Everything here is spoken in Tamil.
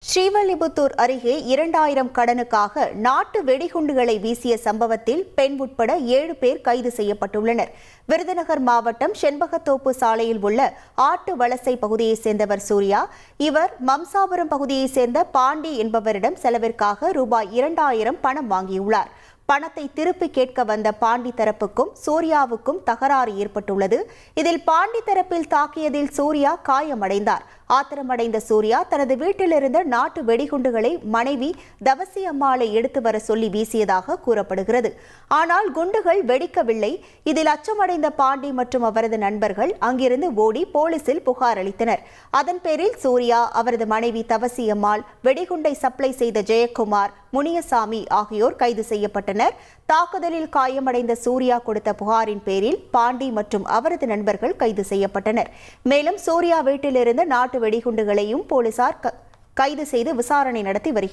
ஸ்ரீவில்லிபுத்தூர் அருகே 2000 கடனுக்காக நாட்டு வெடிகுண்டுகளை வீசிய சம்பவத்தில் பெண் உட்பட 7 பேர் கைது செய்யப்பட்டுள்ளனர். விருதுநகர் மாவட்டம் செண்பகத்தோப்பு சாலையில் உள்ள ஆட்டு வலசை பகுதியைச் சேர்ந்தவர் சூர்யா. இவர் மம்சாபுரம் பகுதியைச் சேர்ந்த பாண்டி என்பவரிடம் செலவிற்காக ரூபாய் 2000 பணம் வாங்கியுள்ளார். பணத்தை திருப்பி கேட்க வந்த பாண்டி தரப்புக்கும் சூர்யாவுக்கும் தகராறு ஏற்பட்டுள்ளது. இதில் பாண்டி தரப்பில் தாக்கியதில் சூர்யா காயமடைந்தார். ஆத்திரமடைந்த சூர்யா தனது வீட்டிலிருந்த நாட்டு வெடிகுண்டுகளை மனைவி தவசி அம்மாளை எடுத்து வர சொல்லி வீசியதாக கூறப்படுகிறது. ஆனால் குண்டுகள் வெடிக்கவில்லை. இதில் அச்சமடைந்த பாண்டி மற்றும் அவரது நண்பர்கள் அங்கிருந்து ஓடி போலீசில் புகார் அளித்தனர். அதன் பேரில் சூர்யா, அவரது மனைவி தவசி அம்மாள், வெடிகுண்டை சப்ளை செய்த ஜெயக்குமார், முனியசாமி ஆகியோர் கைது செய்யப்பட்டனர். தாக்குதலில் காயமடைந்த சூர்யா கொடுத்த புகாரின் பேரில் பாண்டி மற்றும் அவரது நண்பர்கள் கைது செய்யப்பட்டனர். மேலும் சூர்யா வீட்டிலிருந்து நாட்டு வெடிகுண்டுகளையும் போலீசார் கைது செய்து விசாரணை நடத்தி வருகின்றனர்.